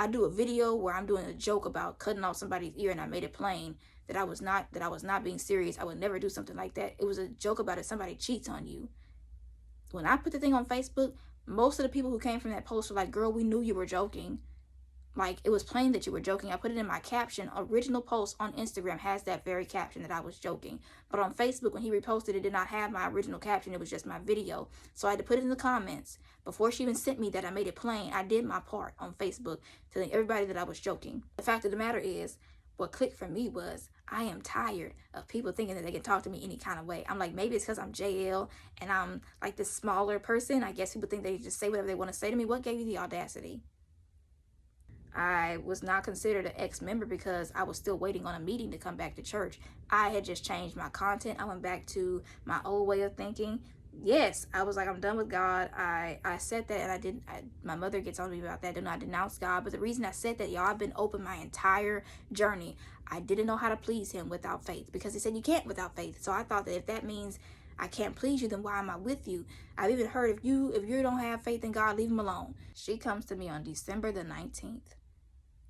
I do a video where I'm doing a joke about cutting off somebody's ear, and I made it plain that I was not being serious. I would never do something like that. It was a joke about if somebody cheats on you. When I put the thing on Facebook, most of the people who came from that post were like, girl, we knew you were joking. Like, it was plain that you were joking. I put it in my caption. Original post on Instagram has that very caption that I was joking. But on Facebook, when he reposted, it did not have my original caption. It was just my video. So I had to put it in the comments. Before she even sent me that, I made it plain. I did my part on Facebook, telling everybody that I was joking. The fact of the matter is, what clicked for me was, I am tired of people thinking that they can talk to me any kind of way. I'm like, maybe it's because I'm JL and I'm like this smaller person. I guess people think they just say whatever they want to say to me. What gave you the audacity? I was not considered an ex-member because I was still waiting on a meeting to come back to church. I had just changed my content. I went back to my old way of thinking. Yes, I was like, I'm done with God. I said that, and my mother gets on me about that. Do not denounce God. But the reason I said that, y'all, I've been open my entire journey. I didn't know how to please him without faith, because he said you can't without faith. So I thought that if that means I can't please you, then why am I with you? I've even heard if you don't have faith in God, leave him alone. She comes to me on December the 19th.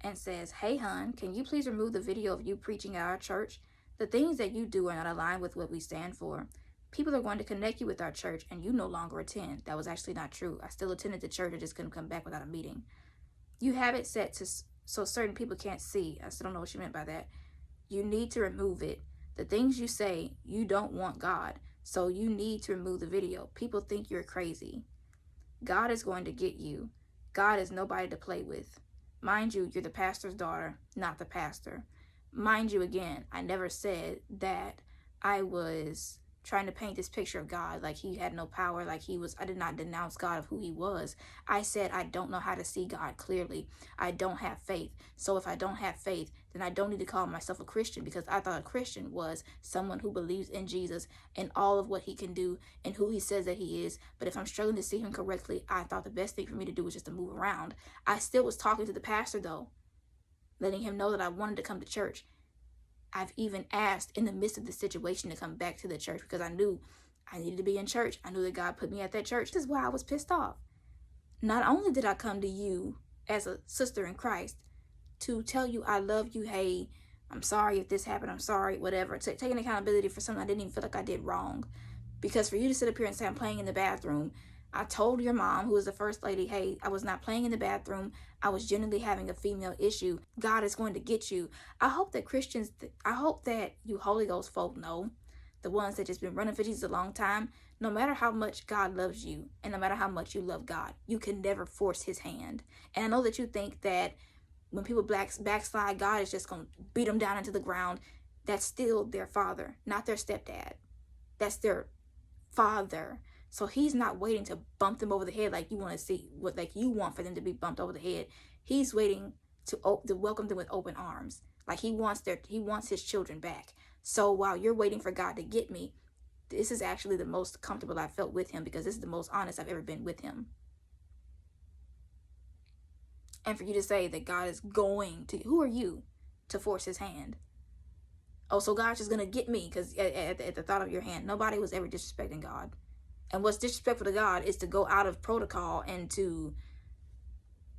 And says, hey, hon, can you please remove the video of you preaching at our church? The things that you do are not aligned with what we stand for. People are going to connect you with our church, and you no longer attend. That was actually not true. I still attended the church. I just couldn't come back without a meeting. You have it set to so certain people can't see. I still don't know what she meant by that. You need to remove it. The things you say, you don't want God. So you need to remove the video. People think you're crazy. God is going to get you. God is nobody to play with. Mind you, you're the pastor's daughter, not the pastor. Mind you, again, I never said that I was trying to paint this picture of God like he had no power, like I did not denounce God of who he was. I said I don't know how to see God clearly. I don't have faith. So if I don't have faith, then I don't need to call myself a Christian, because I thought a Christian was someone who believes in Jesus and all of what he can do and who he says that he is. But if I'm struggling to see him correctly, I thought the best thing for me to do was just to move around. I still was talking to the pastor, though, letting him know that I wanted to come to church. I've even asked in the midst of the situation to come back to the church, because I knew I needed to be in church. I knew that God put me at that church. This is why I was pissed off. Not only did I come to you as a sister in Christ to tell you I love you, hey, I'm sorry if this happened, I'm sorry, whatever, taking accountability for something I didn't even feel like I did wrong. Because for you to sit up here and say I'm playing in the bathroom, I told your mom, who was the first lady, hey, I was not playing in the bathroom. I was genuinely having a female issue. God is going to get you. I hope that you Holy Ghost folk know, the ones that just been running for Jesus a long time, no matter how much God loves you and no matter how much you love God, you can never force his hand. And I know that you think that when people backslide, God is just going to beat them down into the ground. That's still their father, not their stepdad. That's their father. So he's not waiting to bump them over the head like you want to see, like you want for them to be bumped over the head. He's waiting to welcome them with open arms. Like he wants his children back. So while you're waiting for God to get me, this is actually the most comfortable I felt with him, because this is the most honest I've ever been with him. And for you to say that God is going to, who are you to force his hand? Oh, so God's just going to get me because at the thought of your hand. Nobody was ever disrespecting God. And what's disrespectful to God is to go out of protocol and to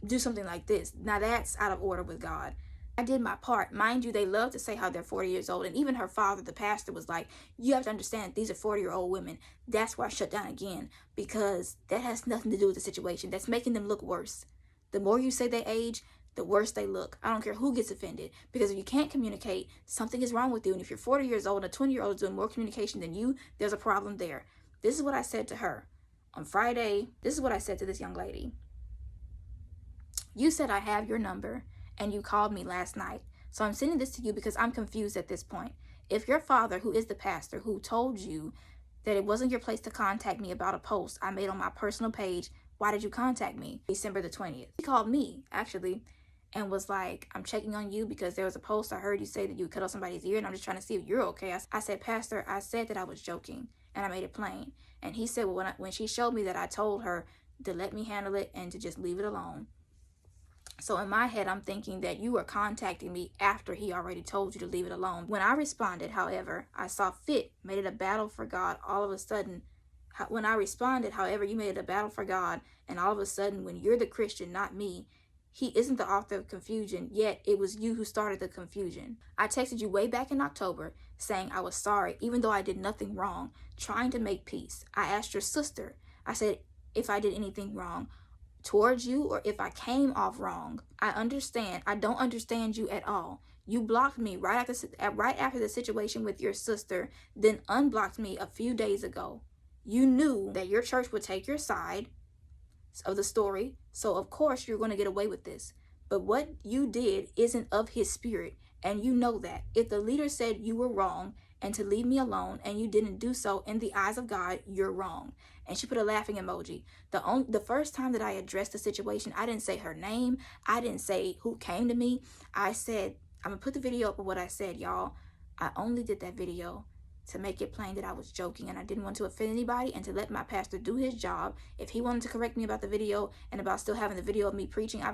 do something like this. Now that's out of order with God. I did my part. Mind you, they love to say how they're 40 years old. And even her father, the pastor, was like, you have to understand, these are 40-year-old women. That's why I shut down again, because that has nothing to do with the situation. That's making them look worse. The more you say they age, the worse they look. I don't care who gets offended, because if you can't communicate, something is wrong with you. And if you're 40 years old and a 20-year-old is doing more communication than you, there's a problem there. This is what I said to her on Friday. This is what I said to this young lady. You said I have your number and you called me last night. So I'm sending this to you because I'm confused at this point. If your father, who is the pastor, who told you that it wasn't your place to contact me about a post I made on my personal page, why did you contact me? December the 20th. He called me, actually, and was like, I'm checking on you because there was a post I heard you say that you cut off somebody's ear, and I'm just trying to see if you're okay. I said, Pastor, I said that I was joking, and I made it plain. And he said, well, when she showed me that, I told her to let me handle it and to just leave it alone. So in my head, I'm thinking that you were contacting me after he already told you to leave it alone. When I responded, however, I saw fit, made it a battle for God. All of a sudden, when I responded, however, you made it a battle for God. And all of a sudden, when you're the Christian, not me, He isn't the author of confusion, yet it was you who started the confusion. I texted you way back in October saying I was sorry, even though I did nothing wrong, trying to make peace. I asked your sister, I said, if I did anything wrong towards you or if I came off wrong. I understand. I don't understand you at all. You blocked me right after the situation with your sister, then unblocked me a few days ago. You knew that your church would take your side of the story, so of course you're going to get away with this. But what you did isn't of his spirit, and you know that. If the leader said you were wrong and to leave me alone, and you didn't do so in the eyes of God, you're wrong. And she put a laughing emoji. The first time that I addressed the situation, I didn't say her name. I didn't say who came to me. I said, I'm going to put the video up of what I said, y'all. I only did that video to make it plain that I was joking and I didn't want to offend anybody, and to let my pastor do his job. If he wanted to correct me about the video and about still having the video of me preaching, I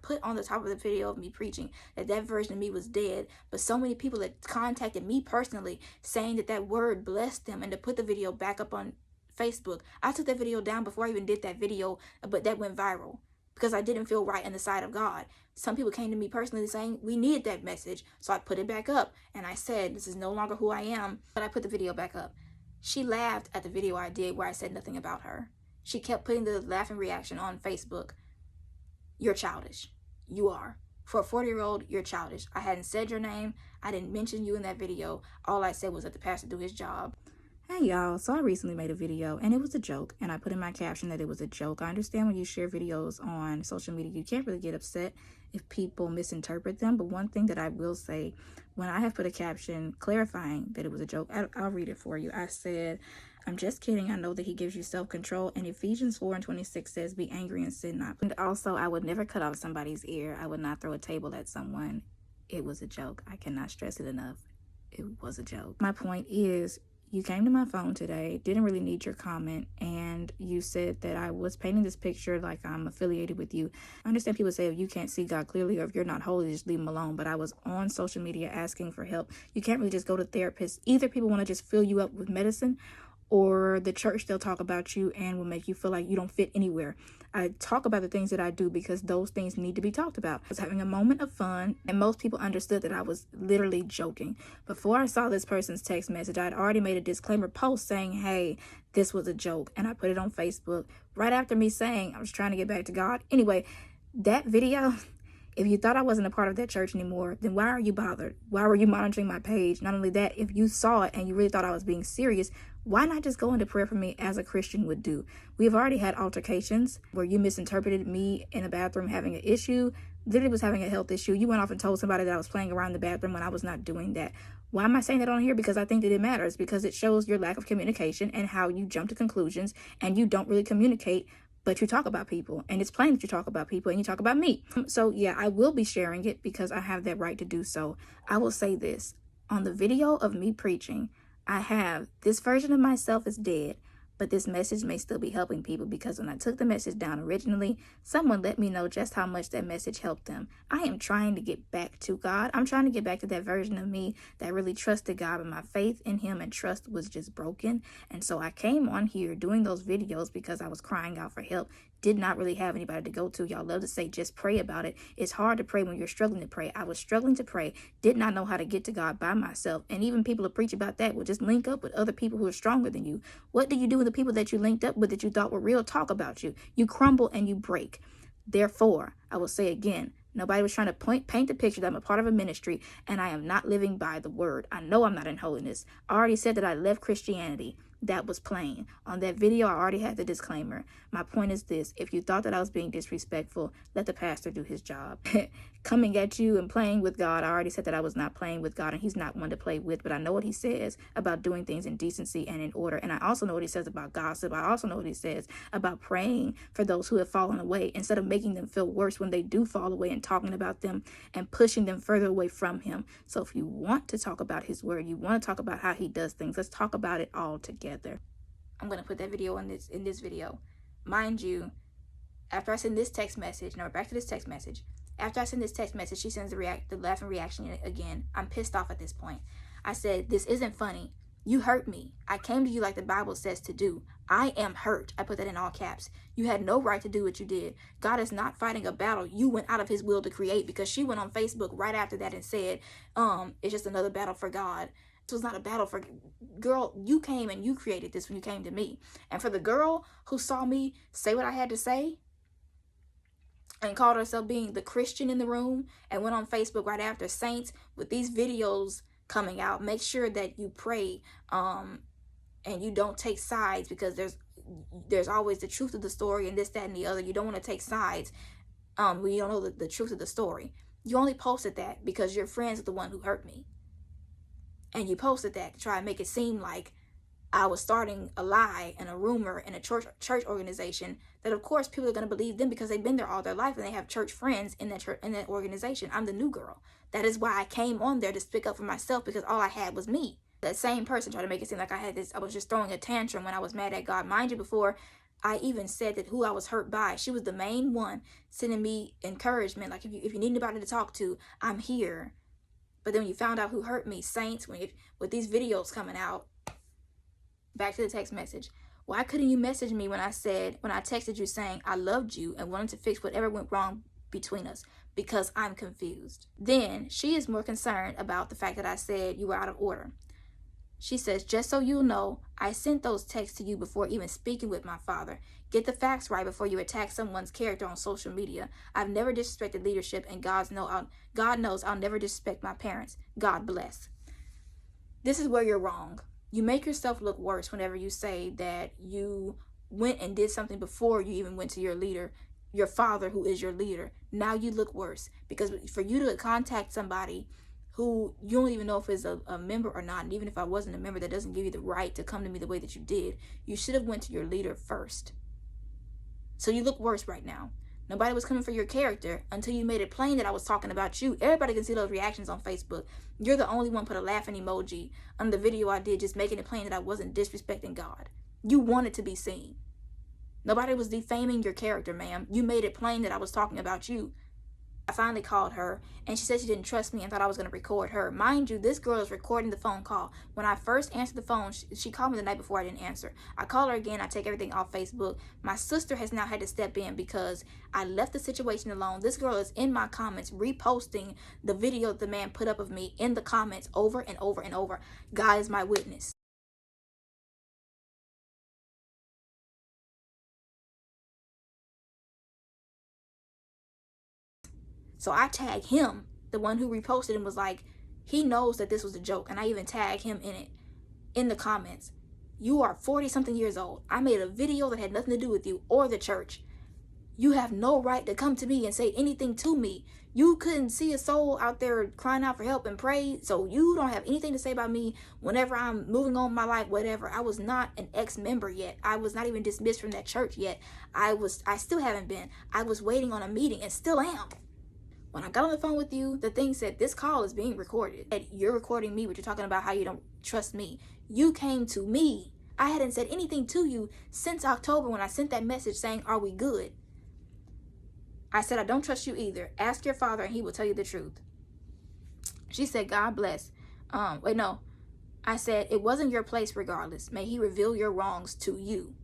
put on the top of the video of me preaching that version of me was dead. But so many people had contacted me personally saying that word blessed them, and to put the video back up on Facebook. I took that video down before I even did that video, but that went viral because I didn't feel right in the sight of God. Some people came to me personally saying we needed that message, so I put it back up, and I said this is no longer who I am, but I put the video back up. She laughed at the video I did where I said nothing about her. She kept putting the laughing reaction on Facebook. You're childish. You are. For a 40-year-old, you're childish. I hadn't said your name. I didn't mention you in that video. All I said was that the pastor do his job. Hey y'all, so I recently made a video and it was a joke, and I put in my caption that it was a joke. I understand when you share videos on social media, you can't really get upset if people misinterpret them, but one thing that I will say, when I have put a caption clarifying that it was a joke, I'll read it for you. I said, I'm just kidding. I know that he gives you self-control, and Ephesians 4:26 says, be angry and sin not. And also, I would never cut off somebody's ear. I would not throw a table at someone. It was a joke. I cannot stress it enough. It was a joke. My point is, you came to my phone today, didn't really need your comment, and you said that I was painting this picture like I'm affiliated with you. I understand people say if you can't see God clearly or if you're not holy, just leave him alone. But I was on social media asking for help. You can't really just go to therapists. Either people want to just fill you up with medicine, or the church, they'll talk about you and will make you feel like you don't fit anywhere. I talk about the things that I do because those things need to be talked about. I was having a moment of fun, and most people understood that I was literally joking. Before I saw this person's text message, I had already made a disclaimer post saying, hey, this was a joke, and I put it on Facebook right after me saying I was trying to get back to God. Anyway, that video, if you thought I wasn't a part of that church anymore, then why are you bothered? Why were you monitoring my page? Not only that, if you saw it and you really thought I was being serious, why not just go into prayer for me as a Christian would do? We've already had altercations where you misinterpreted me in a bathroom having an issue. Literally was having a health issue. You went off and told somebody that I was playing around in the bathroom when I was not doing that. Why am I saying that on here? Because I think that it matters, because it shows your lack of communication and how you jump to conclusions and you don't really communicate, but you talk about people, and it's plain that you talk about people and you talk about me. So yeah, I will be sharing it because I have that right to do so. I will say this, on the video of me preaching, I have this version of myself is dead, but this message may still be helping people, because when I took the message down originally, someone let me know just how much that message helped them. I am trying to get back to God. I'm trying to get back to that version of me that really trusted God, but my faith in him and trust was just broken. And so I came on here doing those videos because I was crying out for help. Did not really have anybody to go to. Y'all love to say just pray about it. It's hard to pray when you're struggling to pray. I was struggling to pray, did not know how to get to God by myself. And even people who preach about that will just link up with other people who are stronger than you. What do you do with the people that you linked up with that you thought were real talk about you? You crumble and you break. Therefore, I will say again, nobody was trying to paint the picture that I'm a part of a ministry and I am not living by the word. I know I'm not in holiness. I already said that I left Christianity. That was plain. On that video, I already had the disclaimer. My point is this. If you thought that I was being disrespectful, let the pastor do his job. Coming at you and playing with God, I already said that I was not playing with God, and he's not one to play with. But I know what he says about doing things in decency and in order. And I also know what he says about gossip. I also know what he says about praying for those who have fallen away, instead of making them feel worse when they do fall away and talking about them and pushing them further away from him. So if you want to talk about his word, you want to talk about how he does things, let's talk about it all together. I'm going to put that video in this video. Mind you, after I send this text message, now we're back to this text message. After I send this text message, she sends the laughing reaction again. I'm pissed off at this point. I said, this isn't funny. You hurt me. I came to you like the Bible says to do. I am hurt. I put that in all caps. You had no right to do what you did. God is not fighting a battle you went out of his will to create, because she went on Facebook right after that and said, it's just another battle for God. This was not a battle for, girl, you came and you created this when you came to me. And for the girl who saw me say what I had to say and called herself being the Christian in the room and went on Facebook right after, saints, with these videos coming out, make sure that you pray and you don't take sides, because there's always the truth of the story and this, that, and the other. You don't want to take sides when you don't know the truth of the story. You only posted that because your friends are the one who hurt me. And you posted that to try and make it seem like I was starting a lie and a rumor in a church organization that, of course, people are going to believe them because they've been there all their life and they have church friends in that organization. I'm the new girl. That is why I came on there to speak up for myself, because all I had was me. That same person tried to make it seem like I was just throwing a tantrum when I was mad at God. Mind you, before I even said that who I was hurt by, she was the main one sending me encouragement. Like, if you need anybody to talk to, I'm here. But then when you found out who hurt me, saints, with these videos coming out, back to the text message. Why couldn't you message me when I texted you saying I loved you and wanted to fix whatever went wrong between us? Because I'm confused. Then she is more concerned about the fact that I said you were out of order. She says, just so you'll know, I sent those texts to you before even speaking with my father. Get the facts right before you attack someone's character on social media. I've never disrespected leadership, and God knows I'll never disrespect my parents. God bless. This is where you're wrong. You make yourself look worse whenever you say that you went and did something before you even went to your leader, your father who is your leader. Now you look worse, because for you to contact somebody who you don't even know if is a member or not, and even if I wasn't a member, that doesn't give you the right to come to me the way that you did. You should have went to your leader first. So you look worse right now. Nobody was coming for your character until you made it plain that I was talking about you. Everybody can see those reactions on Facebook. You're the only one put a laughing emoji on the video I did, just making it plain that I wasn't disrespecting God. You wanted to be seen. Nobody was defaming your character, ma'am. You made it plain that I was talking about you. I finally called her, and she said she didn't trust me and thought I was going to record her. Mind you, this girl is recording the phone call. When I first answered the phone, she called me the night before. I didn't answer. I call her again. I take everything off Facebook. My sister has now had to step in because I left the situation alone. This girl is in my comments reposting the video that the man put up of me in the comments over and over and over. God is my witness. So I tag him, the one who reposted, and was like, he knows that this was a joke. And I even tag him in it, in the comments. You are 40-something years old. I made a video that had nothing to do with you or the church. You have no right to come to me and say anything to me. You couldn't see a soul out there crying out for help and pray, so you don't have anything to say about me whenever I'm moving on my life, whatever. I was not an ex-member yet. I was not even dismissed from that church yet. I still haven't been. I was waiting on a meeting and still am. When I got on the phone with you, the thing said, this call is being recorded. And you're recording me, but you're talking about how you don't trust me. You came to me. I hadn't said anything to you since October when I sent that message saying, are we good? I said, I don't trust you either. Ask your father and he will tell you the truth. She said, God bless. Wait, no. I said, it wasn't your place regardless. May he reveal your wrongs to you.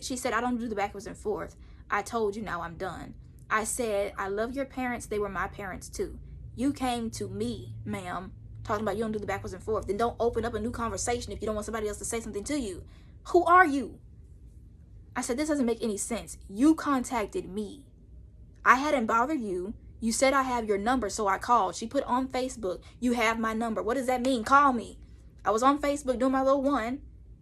She said, I don't do the backwards and forth. I told you, now I'm done. I said, I love your parents. They were my parents too. You came to me, ma'am, talking about you don't do the backwards and forth. Then don't open up a new conversation if you don't want somebody else to say something to you. Who are you? I said, this doesn't make any sense. You contacted me. I hadn't bothered you. You said I have your number, so I called. She put on Facebook, you have my number. What does that mean? Call me. I was on Facebook doing my little one.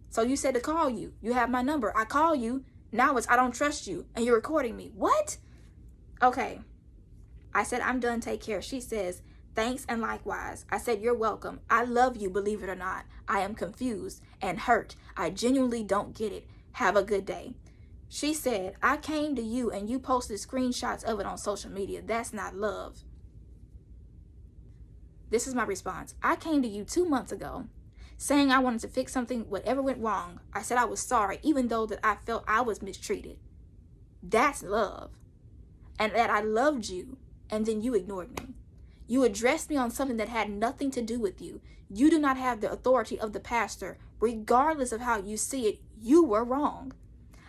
So you said to call you. You have my number. I call you. Now it's I don't trust you. And you're recording me. What? Okay. I said, I'm done. Take care. She says, thanks and likewise. I said, you're welcome. I love you, believe it or not. I am confused and hurt. I genuinely don't get it. Have a good day. She said, I came to you and you posted screenshots of it on social media. That's not love. This is my response. I came to you 2 months ago saying I wanted to fix something, whatever went wrong. I said I was sorry, even though that I felt I was mistreated. That's love. And that I loved you, and then you ignored me. You addressed me on something that had nothing to do with you. You do not have the authority of the pastor. Regardless of how you see it, you were wrong.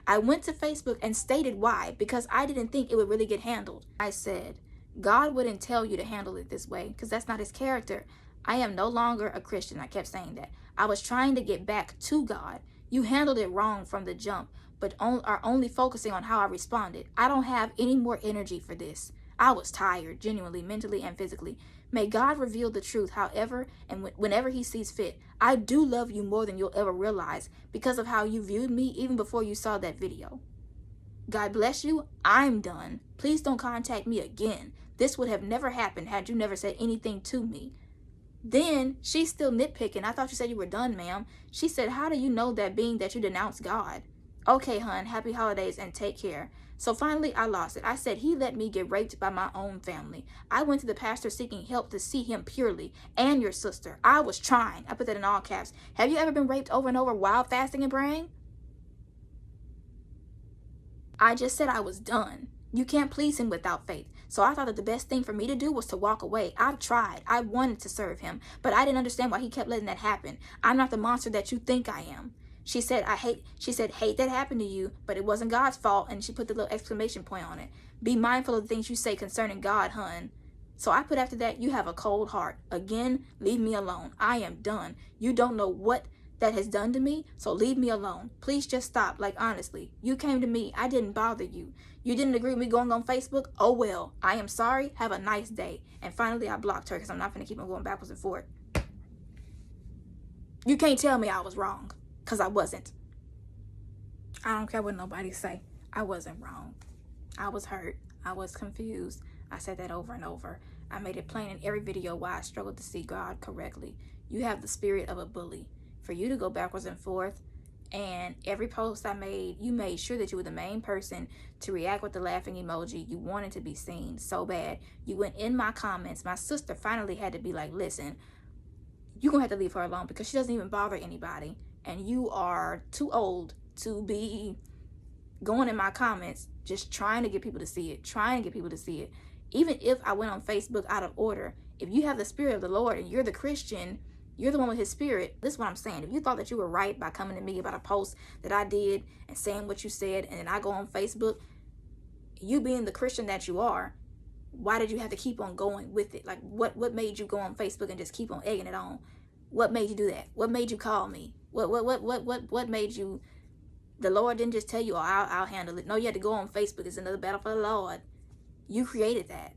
I went to Facebook and stated why, because I didn't think it would really get handled. I said, God wouldn't tell you to handle it this way because that's not his character. I am no longer a Christian. I kept saying that. I was trying to get back to God. You handled it wrong from the jump, but are only focusing on how I responded. I don't have any more energy for this. I was tired, genuinely, mentally and physically. May God reveal the truth, however, and whenever he sees fit. I do love you more than you'll ever realize because of how you viewed me even before you saw that video. God bless you. I'm done. Please don't contact me again. This would have never happened had you never said anything to me. Then she's still nitpicking. I thought you said you were done, ma'am. She said, how do you know that being that you denounced God? Okay, hun, happy holidays and take care. So finally, I lost it. I said he let me get raped by my own family. I went to the pastor seeking help to see him purely, and your sister. I was trying. I put that in all caps. Have you ever been raped over and over while fasting and praying? I just said I was done. You can't please him without faith. So I thought that the best thing for me to do was to walk away. I've tried. I wanted to serve him, but I didn't understand why he kept letting that happen. I'm not the monster that you think I am. She said, hate that happened to you, but it wasn't God's fault. And she put the little exclamation point on it. Be mindful of the things you say concerning God, hun. So I put after that, you have a cold heart. Again, leave me alone. I am done. You don't know what that has done to me, so leave me alone. Please just stop. Like, honestly, you came to me. I didn't bother you. You didn't agree with me going on Facebook? Oh, well. I am sorry. Have a nice day. And finally, I blocked her because I'm not going to keep on going backwards and forth. You can't tell me I was wrong, because I wasn't. I don't care what nobody say. I wasn't wrong. I was hurt. I was confused. I said that over and over. I made it plain in every video why I struggled to see God correctly. You have the spirit of a bully. For you to go backwards and forth, and every post I made, you made sure that you were the main person to react with the laughing emoji. You wanted to be seen so bad. You went in my comments. My sister finally had to be like, listen, you're going to have to leave her alone because she doesn't even bother anybody. And you are too old to be going in my comments just trying to get people to see it. Even if I went on Facebook out of order, if you have the spirit of the Lord and you're the Christian, you're the one with his spirit. This is what I'm saying. If you thought that you were right by coming to me about a post that I did and saying what you said, and then I go on Facebook, you being the Christian that you are, why did you have to keep on going with it? Like, what made you go on Facebook and just keep on egging it on? What made you do that? What made you call me? What made you? The Lord didn't just tell you, oh, I'll handle it. No, you had to go on Facebook. It's another battle for the Lord. You created that.